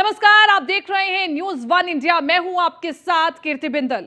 नमस्कार, आप देख रहे हैं न्यूज वन इंडिया। मैं हूं आपके साथ कीर्ति बिंदल।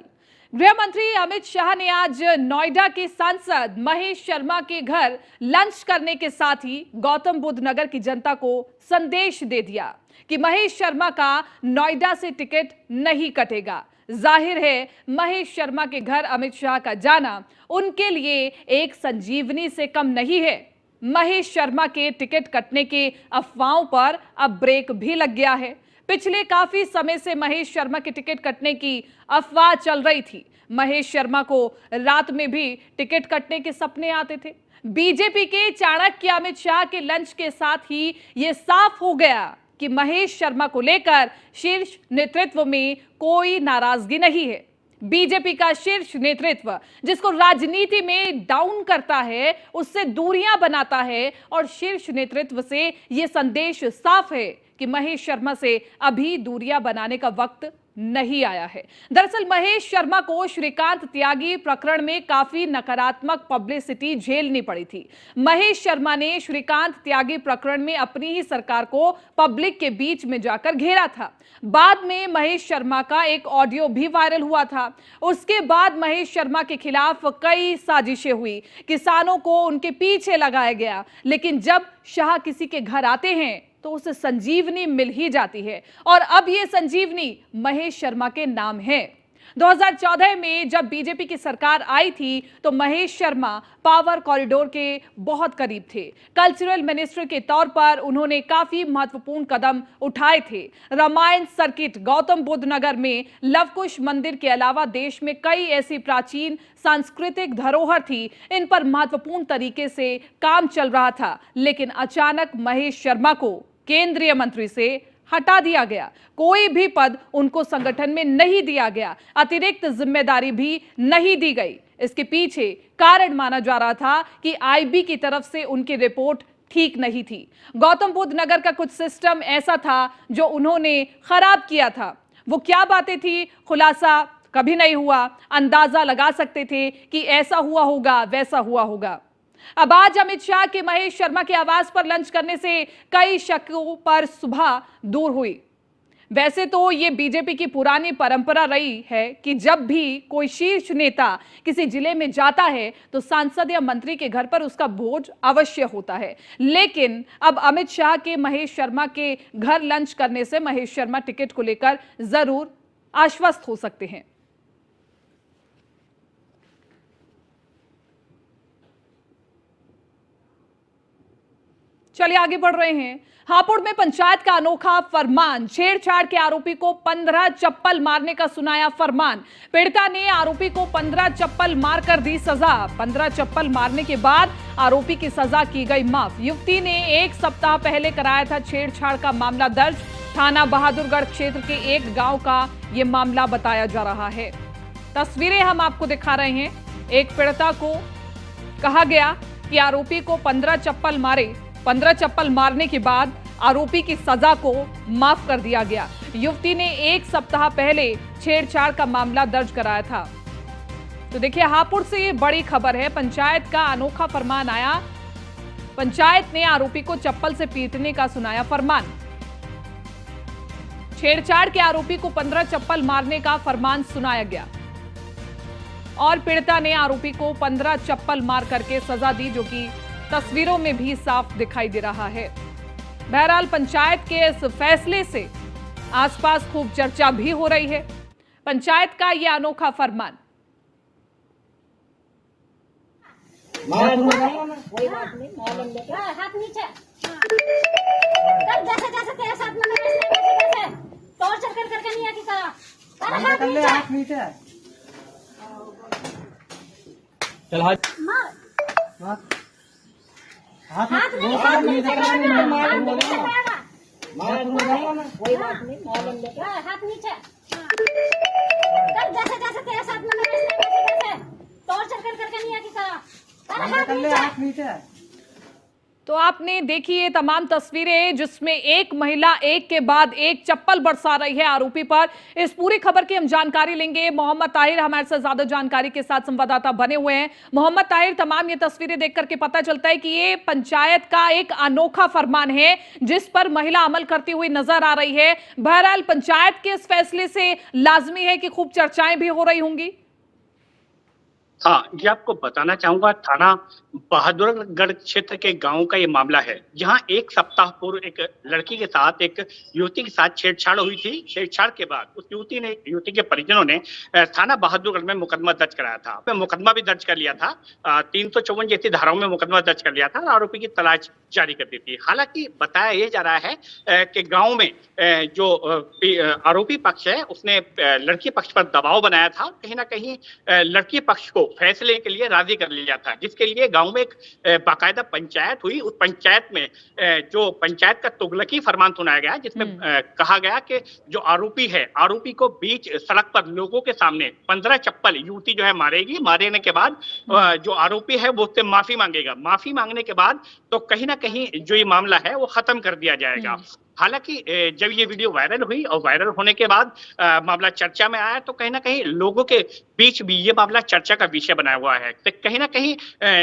गृह मंत्री अमित शाह ने आज नोएडा के सांसद महेश शर्मा के घर लंच करने के साथ ही गौतम बुद्ध नगर की जनता को संदेश दे दिया कि महेश शर्मा का नोएडा से टिकट नहीं कटेगा। जाहिर है महेश शर्मा के घर अमित शाह का जाना उनके लिए एक संजीवनी से कम नहीं है। महेश शर्मा के टिकट कटने के अफवाहों पर अब ब्रेक भी लग गया है। पिछले काफी समय से महेश शर्मा के टिकट कटने की अफवाह चल रही थी। महेश शर्मा को रात में भी टिकट कटने के सपने आते थे। बीजेपी के चाणक्य अमित शाह के लंच के साथ ही यह साफ हो गया कि महेश शर्मा को लेकर शीर्ष नेतृत्व में कोई नाराजगी नहीं है। बीजेपी का शीर्ष नेतृत्व जिसको राजनीति में डाउन करता है, उससे दूरियां बनाता है और शीर्ष नेतृत्व से यह संदेश साफ है कि महेश शर्मा से अभी दूरियां बनाने का वक्त नहीं आया है। दरअसल महेश शर्मा को श्रीकांत त्यागी प्रकरण में काफी नकारात्मक पब्लिसिटी झेलनी पड़ी थी। महेश शर्मा ने श्रीकांत त्यागी प्रकरण में अपनी ही सरकार को पब्लिक के बीच में जाकर घेरा था। बाद में महेश शर्मा का एक ऑडियो भी वायरल हुआ था। उसके बाद महेश शर्मा के खिलाफ कई साजिशें हुई, किसानों को उनके पीछे लगाया गया। लेकिन जब शाह किसी के घर आते हैं तो उसे संजीवनी मिल ही जाती है और अब यह संजीवनी महेश शर्मा के नाम है। 2014 में जब बीजेपी की सरकार आई थी तो महेश शर्मा पावर कॉरिडोर के बहुत करीब थे। कल्चरल मिनिस्टर के तौर पर उन्होंने काफी महत्वपूर्ण कदम उठाए थे। रामायण सर्किट, गौतम बुद्ध नगर में लवकुश मंदिर के अलावा देश में कई ऐसी प्राचीन सांस्कृतिक धरोहर थी, इन पर महत्वपूर्ण तरीके से काम चल रहा था। लेकिन अचानक महेश शर्मा को केंद्रीय मंत्री से हटा दिया गया। कोई भी पद उनको संगठन में नहीं दिया गया, अतिरिक्त जिम्मेदारी भी नहीं दी गई। इसके पीछे कारण माना जा रहा था कि आईबी की तरफ से उनकी रिपोर्ट ठीक नहीं थी। गौतम बुद्ध नगर का कुछ सिस्टम ऐसा था जो उन्होंने खराब किया था। वो क्या बातें थी, खुलासा कभी नहीं हुआ। अंदाजा लगा सकते थे कि ऐसा हुआ होगा, वैसा हुआ होगा। अब आज अमित शाह के महेश शर्मा के आवास पर लंच करने से कई शकों पर सुबह दूर हुई। वैसे तो ये बीजेपी की पुरानी परंपरा रही है कि जब भी कोई शीर्ष नेता किसी जिले में जाता है तो सांसद या मंत्री के घर पर उसका भोज अवश्य होता है। लेकिन अब अमित शाह के महेश शर्मा के घर लंच करने से महेश शर्मा टिकट को लेकर जरूर आश्वस्त हो सकते हैं। चलिए आगे बढ़ रहे हैं। हापुड़ में पंचायत का अनोखा फरमान, छेड़छाड़ के आरोपी को 15 चप्पल मारने का सुनाया फरमान। पीड़िता ने आरोपी को 15 चप्पल मारकर दी सजा। 15 चप्पल मारने के बाद आरोपी की सजा की गई माफ। युवती ने 1 सप्ताह पहले कराया था छेड़छाड़ का मामला दर्ज। थाना बहादुरगढ़ क्षेत्र के एक गांव का यह मामला बताया जा रहा है। तस्वीरें हम आपको दिखा रहे हैं। एक पीड़िता को कहा गया कि आरोपी को 15 चप्पल मारे। 15 चप्पल मारने के बाद आरोपी की सजा को माफ कर दिया गया। युवती ने 1 सप्ताह पहले छेड़छाड़ का मामला दर्ज कराया था। तो देखिए, हापुड़ से ये बड़ी खबर है। पंचायत का अनोखा फरमान आया। पंचायत ने आरोपी को चप्पल से पीटने का सुनाया फरमान। छेड़छाड़ के आरोपी को 15 चप्पल मारने का फरमान सुनाया गया और पीड़िता ने आरोपी को 15 चप्पल मार करके सजा दी, जो कि तस्वीरों में भी साफ दिखाई दे रहा है। बहरहाल पंचायत के इस फैसले से आसपास खूब चर्चा भी हो रही है। पंचायत का यह अनोखा फरमान। हाथ नीचे जैसे जैसे तेरे साथ में वैसे टॉर्चर कर करके नहीं आती का। हाथ नीचे चल हाथ हाथ नीचे नहीं हाथ नीचे जैसे जैसे तेरे साथ में वैसे टॉर्चर कर करके नहीं आती का। हाथ नीचे। तो आपने देखी ये तमाम तस्वीरें जिसमें एक महिला एक के बाद एक चप्पल बरसा रही है आरोपी पर। इस पूरी खबर की हम जानकारी लेंगे। मोहम्मद ताहिर हमारे साथ ज्यादा जानकारी के साथ संवाददाता बने हुए हैं। मोहम्मद ताहिर, तमाम ये तस्वीरें देख करके पता चलता है कि ये पंचायत का एक अनोखा फरमान है जिस पर महिला अमल करती हुई नजर आ रही है। बहरहाल पंचायत के इस फैसले से लाजमी है कि खूब चर्चाएं भी हो रही होंगी। हाँ, ये आपको बताना चाहूंगा, थाना बहादुरगढ़ क्षेत्र के गांव का ये मामला है, जहां एक सप्ताह पूर्व एक लड़की के साथ, एक युवती के साथ छेड़छाड़ हुई थी। छेड़छाड़ के बाद उस युवती के परिजनों ने थाना बहादुरगढ़ में मुकदमा दर्ज कराया था। मुकदमा भी दर्ज कर लिया था, 354 जैसी धाराओं में मुकदमा दर्ज कर लिया था और आरोपी की तलाश जारी कर दी थी। हालांकि बताया यह जा रहा है कि गाँव में जो आरोपी पक्ष है उसने लड़की पक्ष पर दबाव बनाया था, कहीं ना कहीं लड़की पक्ष को फैसले के लिए राजी कर लिया था, जिसके लिए गांव में एक बाकायदा पंचायत हुई। उस पंचायत में जो पंचायत का तुगलकी फरमान सुनाया गया, जिसमें कहा गया कि जो आरोपी है, आरोपी को बीच सड़क पर लोगों के सामने 15 चप्पल युवती जो है मारेगी। मारने के बाद जो आरोपी है वो उससे माफी मांगेगा। माफी मांगने के बाद तो कहीं ना कहीं जो ये मामला है वो खत्म कर दिया जाएगा। हालांकि जब ये वीडियो वायरल हुई और वायरल होने के बाद मामला चर्चा में आया, तो कहीं ना कहीं लोगों के बीच भी ये मामला चर्चा का विषय बना हुआ है। तो कहीं ना कहीं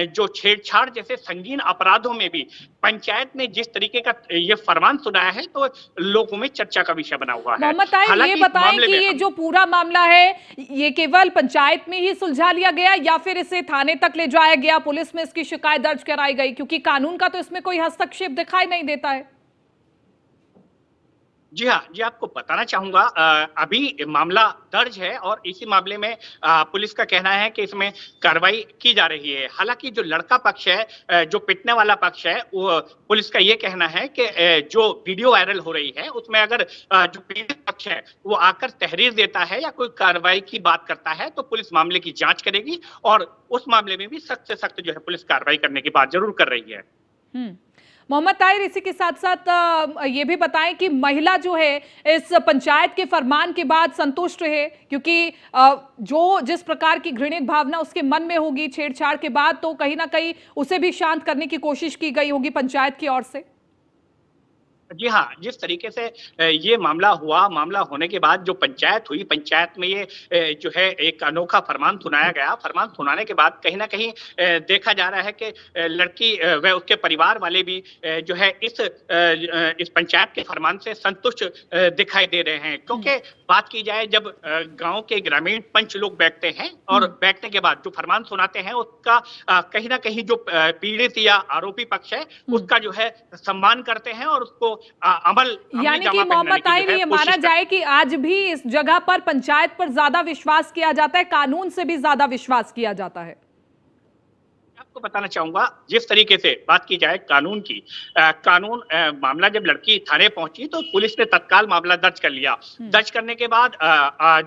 जो छेड़छाड़ जैसे संगीन अपराधों में भी पंचायत ने जिस तरीके का ये फरमान सुनाया है, तो लोगों में चर्चा का विषय बना हुआ है। मोहम्मद ताहिर, ये बताएं कि ये जो पूरा मामला है ये केवल पंचायत में ही सुलझा लिया गया या फिर इसे थाने तक ले जाया गया, पुलिस में इसकी शिकायत दर्ज कराई गई? क्योंकि कानून का तो इसमें कोई हस्तक्षेप दिखाई नहीं देता है। जी हाँ, जी आपको बताना चाहूंगा, अभी मामला दर्ज है और इसी मामले में पुलिस का कहना है कि इसमें कार्रवाई की जा रही है। हालांकि जो लड़का पक्ष है, जो पिटने वाला पक्ष है, वो पुलिस का ये कहना है कि जो वीडियो वायरल हो रही है उसमें अगर जो पीड़ित पक्ष है वो आकर तहरीर देता है या कोई कार्रवाई की बात करता है, तो पुलिस मामले की जांच करेगी और उस मामले में भी सख्त से सख्त जो है पुलिस कार्रवाई करने की बात जरूर कर रही है। मोहम्मद ताहिर, इसी के साथ साथ ये भी बताएं कि महिला जो है इस पंचायत के फरमान के बाद संतुष्ट है, क्योंकि जो जिस प्रकार की घृणित भावना उसके मन में होगी छेड़छाड़ के बाद, तो कहीं ना कहीं उसे भी शांत करने की कोशिश की गई होगी पंचायत की ओर से। जी हाँ, जिस तरीके से ये मामला हुआ, मामला होने के बाद जो पंचायत हुई, पंचायत में ये जो है एक अनोखा फरमान सुनाया गया। फरमान सुनाने के बाद कहीं ना कहीं देखा जा रहा है कि लड़की व उसके परिवार वाले भी जो है इस पंचायत के फरमान से संतुष्ट दिखाई दे रहे हैं। क्योंकि बात की जाए, जब गांव के ग्रामीण पंच लोग बैठते हैं और बैठने के बाद जो फरमान सुनाते हैं उसका कहीं ना कहीं जो पीड़ित या आरोपी पक्ष है उसका जो है सम्मान करते हैं और उसको अमल यानी कि मोहम्मद ताहिर, ये माना जाए कि आज भी इस जगह पर पंचायत पर ज्यादा विश्वास किया जाता है, कानून से भी ज्यादा विश्वास किया जाता है। आपको बताना चाहूंगा, जिस तरीके से बात की जाए कानून की, मामला जब लड़की थाने पहुंची तो पुलिस ने तत्काल मामला दर्ज कर लिया। दर्ज करने के बाद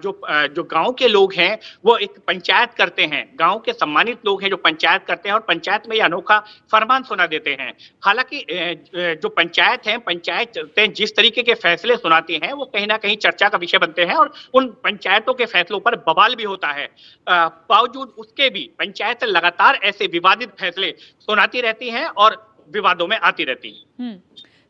जो गांव के लोग हैं वो एक पंचायत करते हैं, गांव के सम्मानित लोग हैं जो पंचायत करते हैं और पंचायत में ये अनोखा फरमान सुना देते हैं। हालांकि जो पंचायत है, पंचायत जिस तरीके के फैसले सुनाती हैं वो कहीं ना कहीं चर्चा का विषय बनते हैं और उन पंचायतों के फैसलों पर बवाल भी होता है। बावजूद उसके भी पंचायत लगातार ऐसे विवादित फैसले सुनाती रहती हैं और विवादों में आती रहती हैं।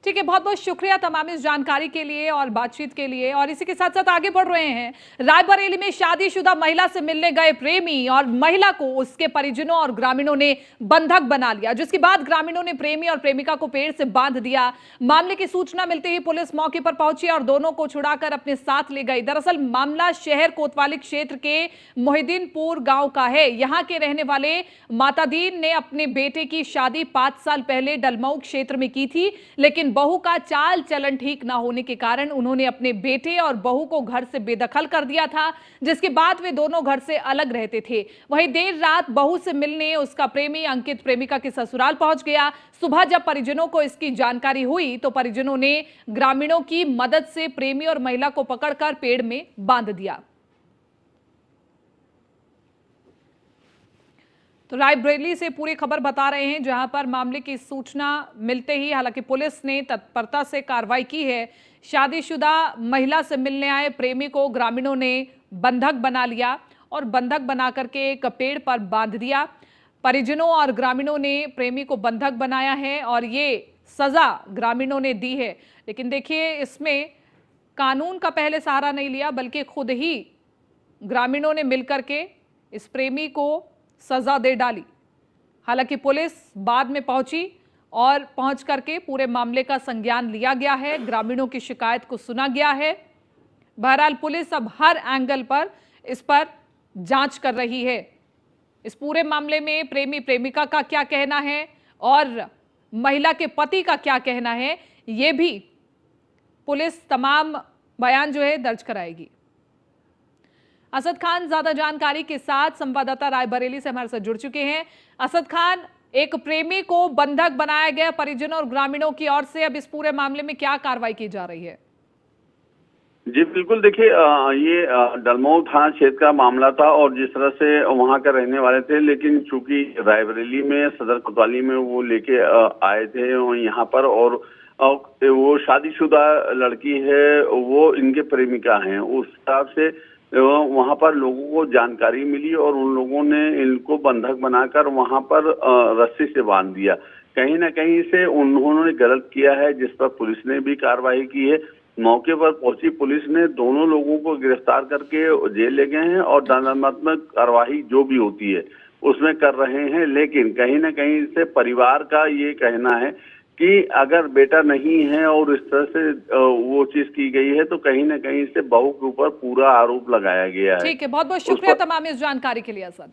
ठीक है, बहुत बहुत शुक्रिया तमाम इस जानकारी के लिए और बातचीत के लिए। और इसी के साथ साथ आगे बढ़ रहे हैं। रायबरेली में शादीशुदा महिला से मिलने गए प्रेमी और महिला को उसके परिजनों और ग्रामीणों ने बंधक बना लिया, जिसके बाद ग्रामीणों ने प्रेमी और प्रेमिका को पेड़ से बांध दिया। मामले की सूचना मिलते ही पुलिस मौके पर पहुंची और दोनों को छुड़ाकर अपने साथ ले गई। दरअसल मामला शहर कोतवाली क्षेत्र के मोहिद्दीनपुर गांव का है। यहाँ के रहने वाले मातादीन ने अपने बेटे की शादी 5 साल पहले डलमऊ क्षेत्र में की थी, लेकिन बहू का चाल चलन ठीक ना होने के कारण उन्होंने अपने बेटे और बहू को घर से बेदखल कर दिया था, जिसके बाद वे दोनों घर से अलग रहते थे। वहीं देर रात बहू से मिलने उसका प्रेमी अंकित प्रेमिका के ससुराल पहुंच गया। सुबह जब परिजनों को इसकी जानकारी हुई तो परिजनों ने ग्रामीणों की मदद से प्रेमी और महिला को पकड़कर पेड़ में बांध दिया। तो रायबरेली से पूरी खबर बता रहे हैं, जहां पर मामले की सूचना मिलते ही हालांकि पुलिस ने तत्परता से कार्रवाई की है। शादीशुदा महिला से मिलने आए प्रेमी को ग्रामीणों ने बंधक बना लिया और बंधक बना करके एक पेड़ पर बांध दिया। परिजनों और ग्रामीणों ने प्रेमी को बंधक बनाया है और ये सजा ग्रामीणों ने दी है। लेकिन देखिए, इसमें कानून का पहले सहारा नहीं लिया, बल्कि खुद ही ग्रामीणों ने मिलकर के इस प्रेमी को सजा दे डाली। हालांकि पुलिस बाद में पहुंची और पहुंच करके पूरे मामले का संज्ञान लिया गया है, ग्रामीणों की शिकायत को सुना गया है। बहरहाल पुलिस अब हर एंगल पर इस पर जांच कर रही है। इस पूरे मामले में प्रेमी प्रेमिका का क्या कहना है और महिला के पति का क्या कहना है, ये भी पुलिस तमाम बयान जो है दर्ज कराएगी। असद खान ज्यादा जानकारी के साथ संवाददाता रायबरेली से हमारे साथ जुड़ चुके हैं। असद खान, एक प्रेमी को बंधक बनाया गया परिजनों और ग्रामीणों की ओर से, अब इस पूरे मामले में क्या कार्रवाई की जा रही है? जी बिल्कुल, देखिए ये डलमऊ थाना क्षेत्र का मामला था और जिस तरह से वहां के रहने वाले थे, लेकिन चूंकि रायबरेली में सदर कोतवाली में वो लेके आए थे यहाँ पर, और वो शादीशुदा लड़की है, वो इनके प्रेमिका हैं। उस हिसाब से वहां पर लोगों को जानकारी मिली और उन लोगों ने इनको बंधक बनाकर वहां पर रस्सी से बांध दिया। कहीं ना कहीं से उन्होंने गलत किया है, जिस पर पुलिस ने भी कार्रवाई की है। मौके पर पहुंची पुलिस ने दोनों लोगों को गिरफ्तार करके जेल ले गए हैं और दंडात्मक कार्रवाई जो भी होती है उसमें कर रहे हैं। लेकिन कहीं ना कहीं से परिवार का ये कहना है कि अगर बेटा नहीं है और इस तरह से वो चीज की गई है, तो कहीं ना कहीं से बहू के ऊपर पूरा आरोप लगाया गया है। ठीक है, बहुत बहुत शुक्रिया तमाम इस जानकारी के लिए असद।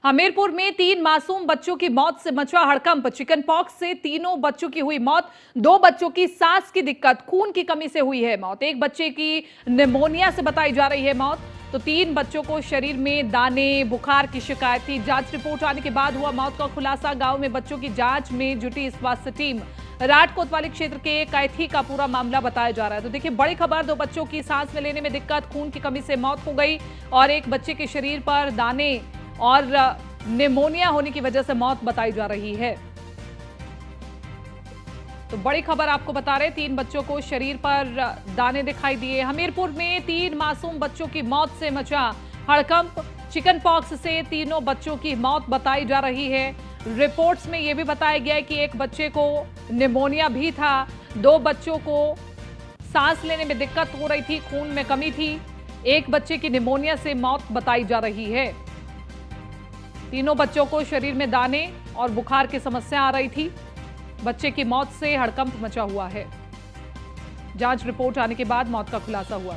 हमीरपुर में 3 मासूम बच्चों की मौत से मचा हड़कंप। चिकन पॉक्स से 3 बच्चों की हुई मौत, 2 बच्चों की सांस की दिक्कत, खून की कमी से हुई है मौत, एक बच्चे की निमोनिया से बताई जा रही है मौत। तो 3 बच्चों को शरीर में दाने, बुखार की शिकायत थी। जांच रिपोर्ट आने के बाद हुआ मौत का खुलासा। गांव में बच्चों की जांच में जुटी स्वास्थ्य टीम। राट कोतवाली क्षेत्र के कैथी का पूरा मामला बताया जा रहा है। तो देखिए, बड़ी खबर, 2 बच्चों की सांस में लेने में दिक्कत, खून की कमी से मौत हो गई और एक बच्चे के शरीर पर दाने और निमोनिया होने की वजह से मौत बताई जा रही है। तो बड़ी खबर आपको बता रहे, 3 बच्चों को शरीर पर दाने दिखाई दिए। हमीरपुर में 3 मासूम बच्चों की मौत से मचा हड़कंप। चिकन पॉक्स से 3 बच्चों की मौत बताई जा रही है। रिपोर्ट्स में यह भी बताया गया है कि एक बच्चे को निमोनिया भी था, 2 बच्चों को सांस लेने में दिक्कत हो रही थी, खून में कमी थी, एक बच्चे की निमोनिया से मौत बताई जा रही है। 3 बच्चों को शरीर में दाने और बुखार की समस्या आ रही थी। बच्चे की मौत से हड़कंप मचा हुआ है। जांच रिपोर्ट आने के बाद मौत का खुलासा हुआ।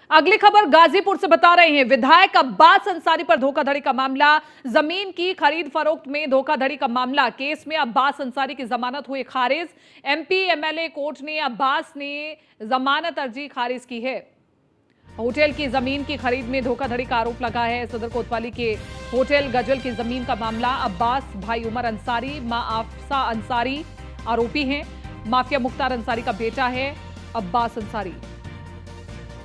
अगली खबर गाजीपुर से बता रहे हैं। विधायक अब्बास अंसारी पर धोखाधड़ी का मामला, जमीन की खरीद फरोख्त में धोखाधड़ी का मामला। केस में अब्बास अंसारी की जमानत हुई खारिज। एमपी एमएलए कोर्ट ने अब्बास ने जमानत अर्जी खारिज की है। होटल की जमीन की खरीद में धोखाधड़ी का आरोप लगा है। सदर कोतवाली के होटल गजल की जमीन का मामला। अब्बास भाई उमर अंसारी, मां आफसा अंसारी आरोपी हैं। माफिया मुख्तार अंसारी का बेटा है अब्बास अंसारी।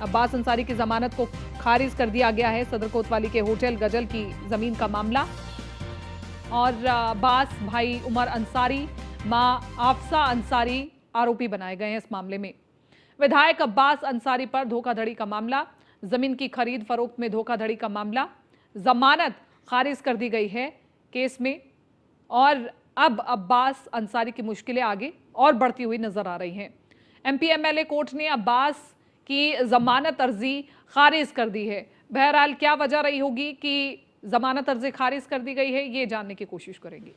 अब्बास अंसारी की जमानत को खारिज कर दिया गया है। सदर कोतवाली के होटल गजल की जमीन का मामला और अब्बास भाई उमर अंसारी, मां आफसा अंसारी आरोपी बनाए गए हैं इस मामले में। विधायक अब्बास अंसारी पर धोखाधड़ी का मामला, जमीन की खरीद फरोख्त में धोखाधड़ी का मामला, जमानत खारिज कर दी गई है केस में और अब अब्बास अंसारी की मुश्किलें आगे और बढ़ती हुई नजर आ रही हैं। एमपी एमएलए कोर्ट ने अब्बास की जमानत अर्जी खारिज कर दी है। बहरहाल क्या वजह रही होगी कि जमानत अर्जी खारिज कर दी गई है, ये जानने की कोशिश करेंगे।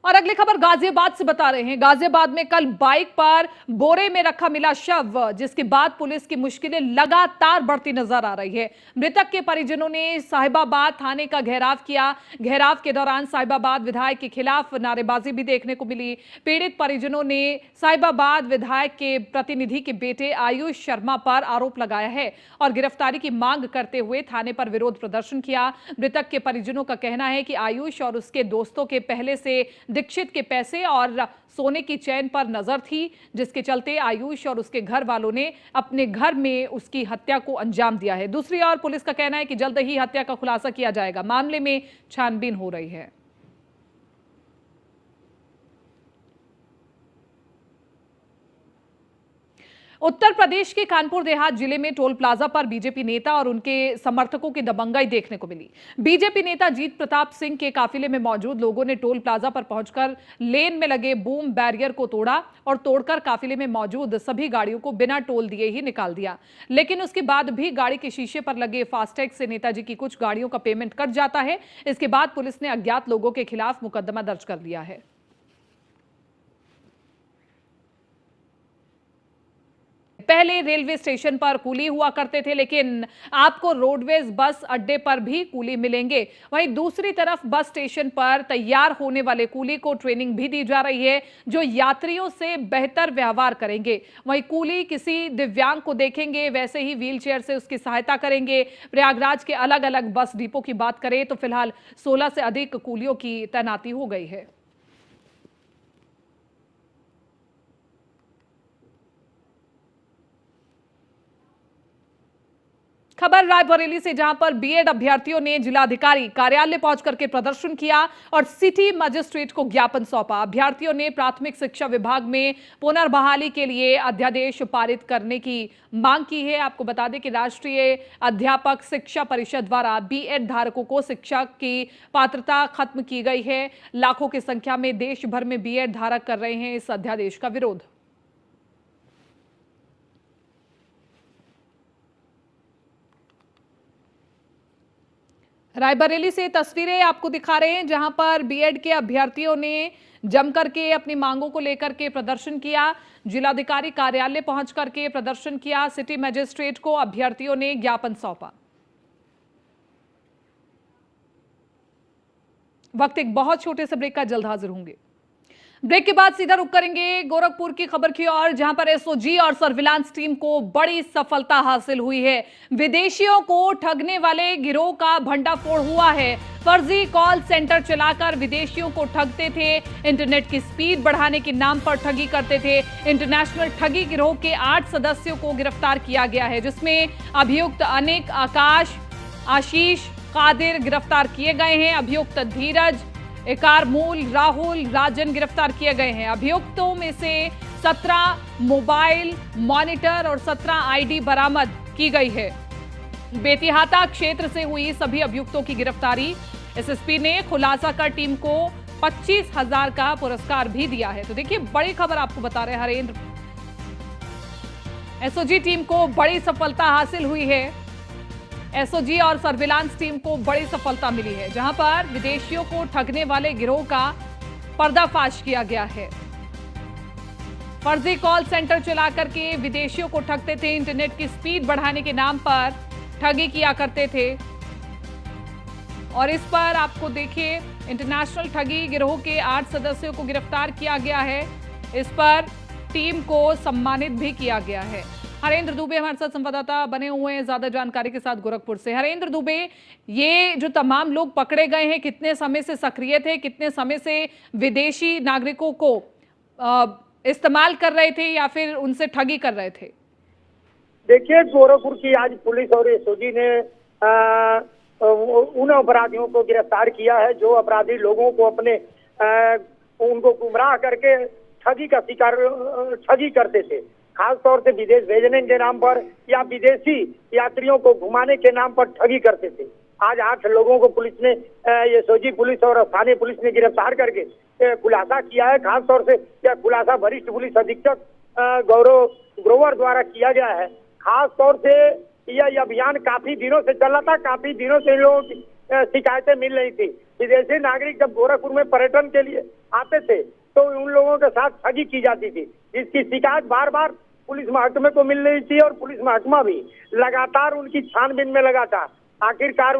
और अगली खबर गाजियाबाद से बता रहे हैं। गाजियाबाद में कल बाइक पर बोरे में रखा मिला शव, जिसके बाद पुलिस की मुश्किलें लगातार बढ़ती नजर आ रही है। मृतक के परिजनों ने साहिबाबाद थाने का घेराव किया। घेराव के दौरान साहिबाबाद विधायक के खिलाफ नारेबाजी भी देखने को मिली। पीड़ित परिजनों ने साहिबाबाद विधायक के प्रतिनिधि के बेटे आयुष शर्मा पर आरोप लगाया है और गिरफ्तारी की मांग करते हुए थाने पर विरोध प्रदर्शन किया। मृतक के परिजनों का कहना है कि आयुष और उसके दोस्तों के पहले से दीक्षित के पैसे और सोने की चैन पर नजर थी, जिसके चलते आयुष और उसके घर वालों ने अपने घर में उसकी हत्या को अंजाम दिया है। दूसरी ओर पुलिस का कहना है कि जल्द ही हत्या का खुलासा किया जाएगा। मामले में छानबीन हो रही है। उत्तर प्रदेश के कानपुर देहात जिले में टोल प्लाजा पर बीजेपी नेता और उनके समर्थकों की दबंगई देखने को मिली। बीजेपी नेता जीत प्रताप सिंह के काफिले में मौजूद लोगों ने टोल प्लाजा पर पहुंचकर लेन में लगे बूम बैरियर को तोड़ा और तोड़कर काफिले में मौजूद सभी गाड़ियों को बिना टोल दिए ही निकाल दिया। लेकिन उसके बाद भी गाड़ी के शीशे पर लगे फास्टैग से नेताजी की कुछ गाड़ियों का पेमेंट कट जाता है। इसके बाद पुलिस ने अज्ञात लोगों के खिलाफ मुकदमा दर्ज कर लिया है। पहले रेलवे स्टेशन पर कूली हुआ करते थे, लेकिन आपको रोडवेज बस अड्डे पर भी कूली मिलेंगे। वहीं दूसरी तरफ बस स्टेशन पर तैयार होने वाले कूली को ट्रेनिंग भी दी जा रही है, जो यात्रियों से बेहतर व्यवहार करेंगे। वहीं कूली किसी दिव्यांग को देखेंगे, वैसे ही व्हीलचेयर से उसकी सहायता करेंगे। प्रयागराज के अलग अलग बस डिपो की बात करें तो फिलहाल 16 से अधिक कूलियों की तैनाती हो गई है। खबर रायबरेली से, जहां पर बीएड अभ्यर्थियों ने जिलाधिकारी कार्यालय पहुंचकर के प्रदर्शन किया और सिटी मजिस्ट्रेट को ज्ञापन सौंपा। अभ्यर्थियों ने प्राथमिक शिक्षा विभाग में पुनर्बहाली के लिए अध्यादेश पारित करने की मांग की है। आपको बता दें कि राष्ट्रीय अध्यापक शिक्षा परिषद द्वारा बीएड धारकों को शिक्षा की पात्रता खत्म की गई है। लाखों की संख्या में देश भर में बीएड धारक कर रहे हैं इस अध्यादेश का विरोध। रायबरेली से तस्वीरें आपको दिखा रहे हैं, जहां पर बीएड के अभ्यर्थियों ने जमकर के अपनी मांगों को लेकर के प्रदर्शन किया। जिलाधिकारी कार्यालय पहुंच करके प्रदर्शन किया। सिटी मजिस्ट्रेट को अभ्यर्थियों ने ज्ञापन सौंपा। वक्त एक बहुत छोटे से ब्रेक का, जल्द हाजिर होंगे। ब्रेक के बाद सीधा रुक करेंगे गोरखपुर की खबर की ओर, जहां पर एसओजी और सर्विलांस टीम को बड़ी सफलता हासिल हुई है। विदेशियों को ठगने वाले गिरोह का भंडाफोड़ हुआ है। फर्जी कॉल सेंटर चलाकर विदेशियों को ठगते थे, इंटरनेट की स्पीड बढ़ाने के नाम पर ठगी करते थे। इंटरनेशनल ठगी गिरोह के 8 सदस्यों को गिरफ्तार किया गया है, जिसमें अभियुक्त अनिक, आकाश, आशीष, कादिर गिरफ्तार किए गए हैं। अभियुक्त धीरज, एकारमूल, राहुल, राजन गिरफ्तार किए गए हैं। अभियुक्तों में से 17 मोबाइल मॉनिटर और 17 आईडी बरामद की गई है। बेतिहाता क्षेत्र से हुई सभी अभियुक्तों की गिरफ्तारी। एसएसपी ने खुलासा कर टीम को 25,000 का पुरस्कार भी दिया है। तो देखिए, बड़ी खबर आपको बता रहे हैं हरेंद्र। एसओजी टीम को बड़ी सफलता हासिल हुई है। एसओजी और सर्विलांस टीम को बड़ी सफलता मिली है, जहां पर विदेशियों को ठगने वाले गिरोह का पर्दाफाश किया गया है। फर्जी कॉल सेंटर चलाकर के विदेशियों को ठगते थे, इंटरनेट की स्पीड बढ़ाने के नाम पर ठगी किया करते थे। और इस पर आपको देखिए, इंटरनेशनल ठगी गिरोह के 8 सदस्यों को गिरफ्तार किया गया है। इस पर टीम को सम्मानित भी किया गया है। हरेंद्र दुबे हमारे साथ संवाददाता बने हुए हैं ज्यादा जानकारी के साथ गोरखपुर से। हरेंद्र दुबे, ये जो तमाम लोग पकड़े गए हैं, कितने समय से सक्रिय थे, कितने समय से विदेशी नागरिकों को इस्तेमाल कर रहे थे या फिर उनसे ठगी कर रहे थे? देखिए, गोरखपुर की आज पुलिस और एसओजी ने उन अपराधियों को गिरफ्तार किया है जो अपराधी लोगों को अपने उनको गुमराह करके ठगी का शिकार ठगी करते थे, खास तौर से विदेश भेजने के नाम पर या विदेशी यात्रियों को घुमाने के नाम पर ठगी करते थे। आज 8 लोगों को पुलिस ने, एसओजी पुलिस और स्थानीय पुलिस ने गिरफ्तार करके खुलासा किया है। खास तौर से यह खुलासा वरिष्ठ पुलिस अधीक्षक गौरव ग्रोवर द्वारा किया गया है। खास तौर से यह अभियान काफी दिनों से चल रहा था, काफी दिनों से लोगों की शिकायतें मिल रही थी। विदेशी नागरिक जब गोरखपुर में पर्यटन के लिए आते थे तो उन लोगों के साथ ठगी की जाती थी। इसकी शिकायत बार बार पुलिस महकमे को मिल रही थी और पुलिस महकमा भी लगातार उनकी छानबीन में लगा था। आखिरकार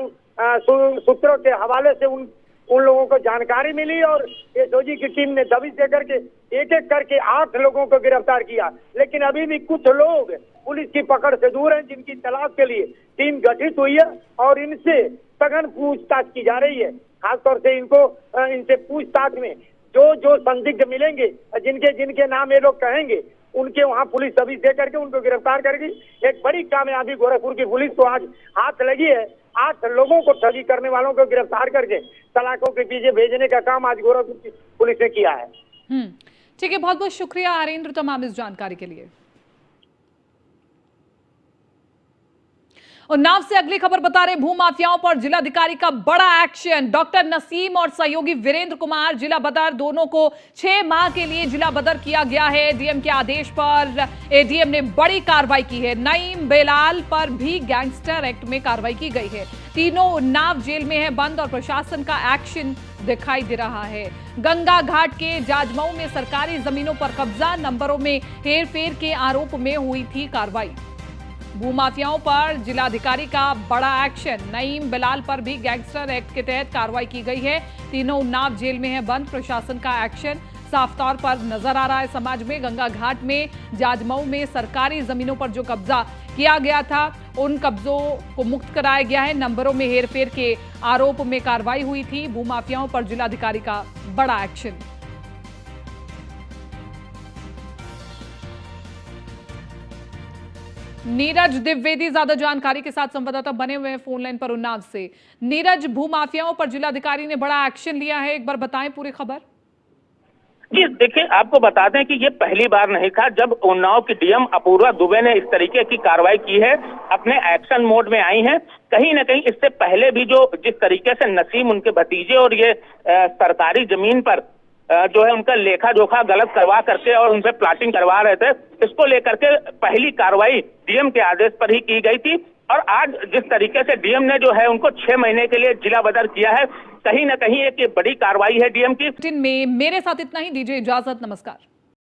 सूत्रों के हवाले से उन लोगों को जानकारी मिली और एसओजी की टीम ने दबिश देकर के एक एक करके 8 लोगों को गिरफ्तार किया। लेकिन अभी भी कुछ लोग पुलिस की पकड़ से दूर हैं, जिनकी तलाश के लिए टीम गठित हुई है और इनसे सघन पूछताछ की जा रही है। खासतौर से इनसे पूछताछ में जो संदिग्ध मिलेंगे, जिनके नाम ये लोग कहेंगे, उनके वहां पुलिस दबिश दे करके उनको गिरफ्तार करेगी। एक बड़ी कामयाबी गोरखपुर की पुलिस को आज हाथ लगी है। 8 लोगों को ठगी करने वालों को गिरफ्तार करके सलाखों के पीछे भेजने का काम आज गोरखपुर की पुलिस ने किया है। ठीक है, बहुत बहुत शुक्रिया हरेंद्र तमाम इस जानकारी के लिए। उन्नाव से अगली खबर बता रहे भूमाफियाओं पर जिलाधिकारी का बड़ा एक्शन। डॉक्टर नसीम और सहयोगी वीरेंद्र कुमार जिला बदर दोनों को 6 माह के लिए जिला बदर किया गया है। डीएम के आदेश पर एडीएम ने बड़ी कार्रवाई की है। नईम बेलाल पर भी गैंगस्टर एक्ट में कार्रवाई की गई है। तीनों उन्नाव जेल में है बंद और प्रशासन का एक्शन दिखाई दे रहा है। गंगा घाट के जाजमऊ में सरकारी जमीनों पर कब्जा, नंबरों में हेरफेर के आरोप में हुई थी कार्रवाई। भूमाफियाओं पर जिलाधिकारी का बड़ा एक्शन। नईम बेलाल पर भी गैंगस्टर एक्ट के तहत कार्रवाई की गई है। तीनों उन्नाव जेल में है बंद, प्रशासन का एक्शन साफ तौर पर नजर आ रहा है समाज में। गंगा घाट में जाजमऊ में सरकारी जमीनों पर जो कब्जा किया गया था उन कब्जों को मुक्त कराया गया है। नंबरों में हेरफेर के आरोप में कार्रवाई हुई थी। भूमाफियाओं पर जिलाधिकारी का बड़ा एक्शन। नीरज द्विवेदी ज्यादा जानकारी के साथ संवाददाता बने हुए हैं फोन लाइन पर उन्नाव से। नीरज, भूमाफियाओं पर जिलाधिकारी ने बड़ा एक्शन लिया है, एक बार बताएं पूरी खबर। जी देखिए, आपको बता दें कि ये पहली बार नहीं था जब उन्नाव की डीएम अपूर्वा दुबे ने इस तरीके की कार्रवाई की है, अपने एक्शन मोड में आई हैं। कहीं ना कहीं इससे पहले भी जो जिस तरीके से नसीम, उनके भतीजे और ये सरकारी जमीन पर जो है उनका लेखा जोखा गलत करवा करके और उनसे प्लाटिंग करवा रहे थे, इसको लेकर के पहली कार्रवाई डीएम के आदेश पर ही की गई थी। और आज जिस तरीके से डीएम ने जो है उनको 6 महीने के लिए जिला बदर किया है, कहीं ना कहीं एक बड़ी कार्रवाई है डीएम की। में मेरे साथ इतना ही, दीजिए इजाजत, नमस्कार।